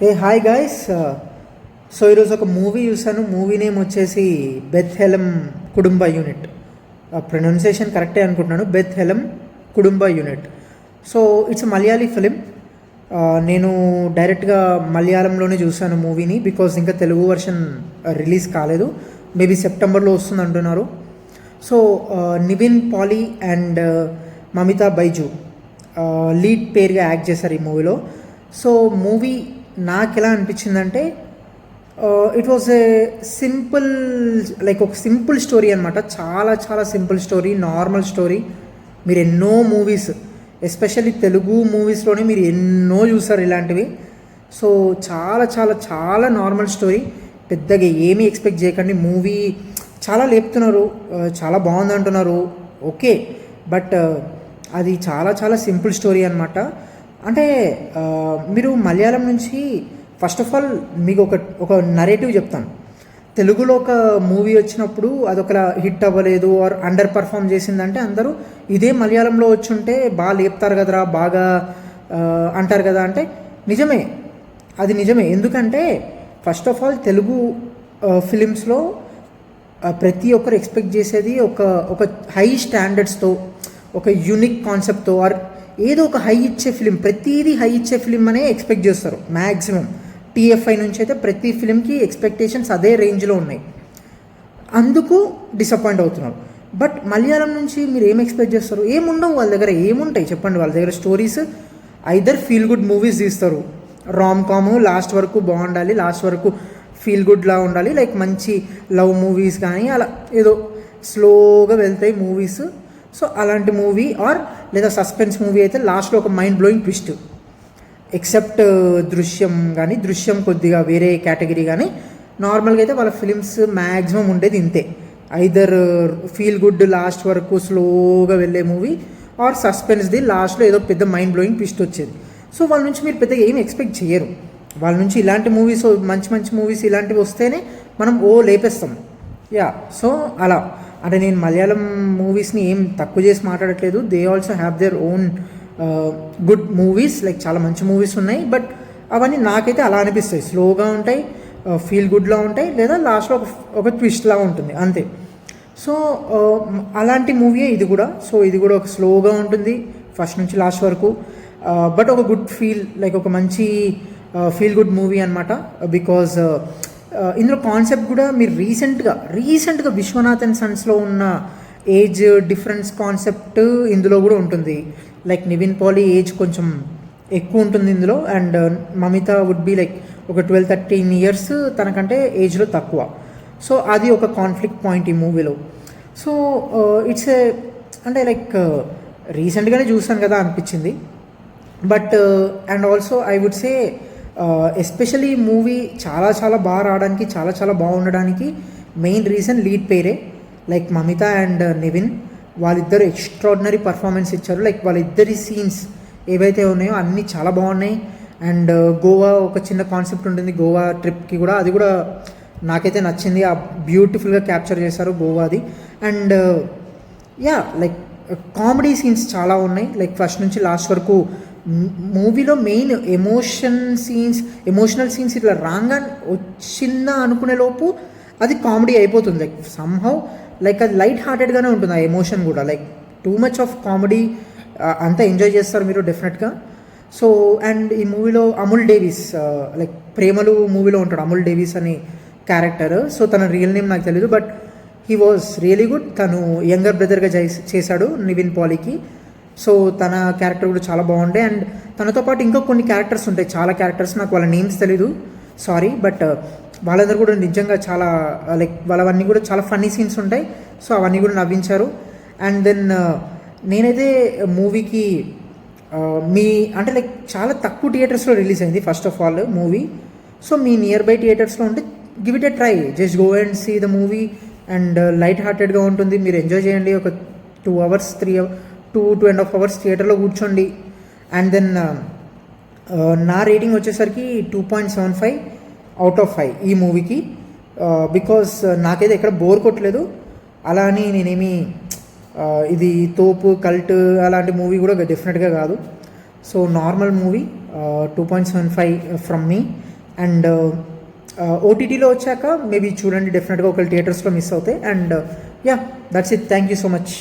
ఏ hi guys. So ఈరోజు ఒక movie చూసాను. మూవీ నేమ్ వచ్చేసి Bethlehem Kudumba unit. Pronunciation కరెక్టే అనుకుంటున్నాను, Bethlehem Kudumba unit. So it's Malayali film. నేను డైరెక్ట్గా మలయాళంలోనే చూసాను మూవీని, బికాజ్ ఇంకా తెలుగు వర్షన్ రిలీజ్ కాలేదు. మేబీ సెప్టెంబర్లో వస్తుంది అంటున్నారు. So Nivin Pauly and Mamitha Baiju lead పేరుగా యాక్ట్ చేశారు ఈ మూవీలో. సో మూవీ నాకు ఎలా అనిపించిందంటే, it was a simple, like ఒక సింపుల్ స్టోరీ అనమాట. చాలా చాలా సింపుల్ స్టోరీ, నార్మల్ స్టోరీ. మీరు ఎన్నో మూవీస్, ఎస్పెషల్లీ తెలుగు మూవీస్లోనే మీరు ఎన్నో చూసారు ఇలాంటివి. సో చాలా చాలా చాలా నార్మల్ స్టోరీ. పెద్దగా ఏమీ ఎక్స్పెక్ట్ చేయకండి. మూవీ చాలా లేపుతున్నారు, చాలా బాగుంది అంటున్నారు, ఓకే. బట్ అది చాలా చాలా సింపుల్ స్టోరీ అనమాట. అంటే మీరు మలయాళం నుంచి ఫస్ట్ ఆఫ్ ఆల్ మీకు ఒక నరేటివ్ చెప్తాను. తెలుగులో ఒక మూవీ వచ్చినప్పుడు అదొక హిట్ అవ్వలేదు ఆర్ అండర్ పర్ఫామ్ చేసిందంటే అందరూ ఇదే మలయాళంలో వచ్చి ఉంటే బాగా లేపుతారు కదరా, బాగా అంటారు కదా. అంటే నిజమే, అది నిజమే. ఎందుకంటే ఫస్ట్ ఆఫ్ ఆల్ తెలుగు ఫిలిమ్స్లో ప్రతి ఒక్కరు ఎక్స్పెక్ట్ చేసేది ఒక హై స్టాండర్డ్స్తో, ఒక యూనిక్ కాన్సెప్ట్తో, ఆర్ ఏదో ఒక హై ఇచ్చే ఫిలిం. ప్రతిదీ హై ఇచ్చే ఫిలిం అనే ఎక్స్పెక్ట్ చేస్తారు మ్యాక్సిమం. టీఎఫ్ఐ నుంచి అయితే ప్రతి ఫిలింకి ఎక్స్పెక్టేషన్స్ అదే రేంజ్లో ఉన్నాయి, అందుకు డిసప్పాయింట్ అవుతున్నారు. బట్ మలయాళం నుంచి మీరు ఏం ఎక్స్పెక్ట్ చేస్తారు? ఏముండవు వాళ్ళ దగ్గర. ఏముంటాయి చెప్పండి వాళ్ళ దగ్గర? Stories either feel good movies తీస్తారు, రామ్ కామ్, లాస్ట్ వరకు బాగుండాలి, లాస్ట్ వరకు ఫీల్ గుడ్లా ఉండాలి, లైక్ మంచి లవ్ మూవీస్ కానీ అలా ఏదో స్లోగా వెళ్తాయి మూవీస్. సో అలాంటి మూవీ, ఆర్ లేదా సస్పెన్స్ మూవీ అయితే లాస్ట్లో ఒక మైండ్ బ్లోయింగ్ ట్విస్ట్. ఎక్సెప్ట్ దృశ్యం కానీ, దృశ్యం కొద్దిగా వేరే కేటగిరీ. కానీ నార్మల్గా అయితే వాళ్ళ ఫిలిమ్స్ మ్యాక్సిమం ఉండేది ఇంతే. ఐదర్ ఫీల్ గుడ్ లాస్ట్ వరకు స్లోగా వెళ్ళే మూవీ, ఆర్ సస్పెన్స్ది లాస్ట్లో ఏదో పెద్ద మైండ్ బ్లోయింగ్ ట్విస్ట్ వచ్చేది. సో వాళ్ళ నుంచి మీరు పెద్దగా ఏమి ఎక్స్పెక్ట్ చేయరు. వాళ్ళ నుంచి ఇలాంటి మూవీస్, మంచి మంచి మూవీస్ ఇలాంటివి వస్తేనే మనం లేపేస్తాం. యా, సో అలా. అంటే నేను మలయాళం మూవీస్ని ఏం తక్కువ చేసి మాట్లాడట్లేదు. They also have their own good movies, like చాలా మంచి మూవీస్ ఉన్నాయి. బట్ అవన్నీ నాకైతే అలా అనిపిస్తాయి, స్లోగా ఉంటాయి, ఫీల్ గుడ్లా ఉంటాయి, లేదా లాస్ట్లో ఒక ట్విస్ట్లా ఉంటుంది, అంతే. సో అలాంటి మూవీయే ఇది కూడా. సో ఇది కూడా ఒక స్లోగా ఉంటుంది ఫస్ట్ నుంచి లాస్ట్ వరకు, బట్ ఒక గుడ్ ఫీల్, లైక్ ఒక మంచి ఫీల్ గుడ్ మూవీ అనమాట. బికాజ్ ఇందులో కాన్సెప్ట్ కూడా మీరు రీసెంట్గా విశ్వనాథ్ అండ్ సన్స్లో ఉన్న ఏజ్ డిఫరెన్స్ కాన్సెప్ట్ ఇందులో కూడా ఉంటుంది. లైక్ నివిన్ పాలీ ఏజ్ కొంచెం ఎక్కువ ఉంటుంది ఇందులో, and Mamitha would be like ఒక 12-13 ఇయర్స్ తనకంటే ఏజ్లో తక్కువ. సో అది ఒక కాన్ఫ్లిక్ట్ పాయింట్ ఈ మూవీలో. సో ఇట్స్ అంటే లైక్ రీసెంట్గానే చూసాను కదా అనిపించింది. But and also I would say especially movie చాలా చాలా బాగా రావడానికి, చాలా చాలా బాగుండడానికి మెయిన్ రీజన్ లీడ్ పేరే. లైక్ మమిత అండ్ నివిన్ వాళ్ళిద్దరు ఎక్స్ట్రాడినరీ పర్ఫార్మెన్స్ ఇచ్చారు. లైక్ వాళ్ళిద్దరి సీన్స్ ఏవైతే ఉన్నాయో అన్నీ చాలా బాగున్నాయి. అండ్ గోవా ఒక చిన్న కాన్సెప్ట్ ఉంటుంది గోవా ట్రిప్కి కూడా, అది కూడా నాకైతే నచ్చింది. ఆ బ్యూటిఫుల్గా క్యాప్చర్ చేశారు గోవాది. And yeah, like comedy scenes చాలా ఉన్నాయి. లైక్ ఫస్ట్ నుంచి లాస్ట్ వరకు మూవీలో మెయిన్ ఎమోషనల్ సీన్స్ ఇట్లా రాంగా వచ్చిందా అనుకునే లోపు అది కామెడీ అయిపోతుంది. లైక్ సమ్హౌ లైక్ అది లైట్ హార్టెడ్గానే ఉంటుంది ఆ ఎమోషన్ కూడా. Like too much of comedy అంతా ఎంజాయ్ చేస్తారు మీరు డెఫినెట్గా. సో అండ్ ఈ మూవీలో అమూల్ డేవిస్, లైక్ ప్రేమలు మూవీలో ఉంటాడు అమూల్ డేవిస్ అనే క్యారెక్టర్. సో తన రియల్ నేమ్ నాకు తెలీదు, but he was really good. తను యంగర్ బ్రదర్గా చేశాడు నివిన్ పాలీకి. సో తన క్యారెక్టర్ కూడా చాలా బాగుండే. అండ్ తనతో పాటు ఇంకా కొన్ని క్యారెక్టర్స్ ఉంటాయి, చాలా క్యారెక్టర్స్, నాకు వాళ్ళ నేమ్స్ తెలీదు, సారీ. బట్ వాళ్ళందరూ కూడా నిజంగా చాలా లైక్ వాళ్ళవన్నీ కూడా చాలా ఫన్నీ సీన్స్ ఉంటాయి. సో అవన్నీ కూడా నవ్వించారు. అండ్ దెన్ నేనైతే మూవీకి అంటే లైక్ చాలా తక్కువ థియేటర్స్లో రిలీజ్ అయింది first of all movie. So మీ నియర్ బై థియేటర్స్లో ఉంటే give it a try, just go and see the movie. And light హార్టెడ్గా ఉంటుంది, మీరు ఎంజాయ్ చేయండి. ఒక 2 hours 2.5 hours థియేటర్లో కూర్చోండి. అండ్ దెన్ నా రేటింగ్ వచ్చేసరికి 2.75 out of 5 ఈ మూవీకి. బికాస్ నాకైతే ఎక్కడ బోర్ కొట్టలేదు. అలా అని నేనేమి ఇది తోపు కల్ట్ అలాంటి మూవీ కూడా డెఫినెట్గా కాదు. So normal movie 2.75 from me. And ఓటీటీలో వచ్చాక మేబీ చూడండి, డెఫినెట్గా ఒకళ్ళు థియేటర్స్లో మిస్ అవుతాయి. And yeah, that's it. Thank you so much.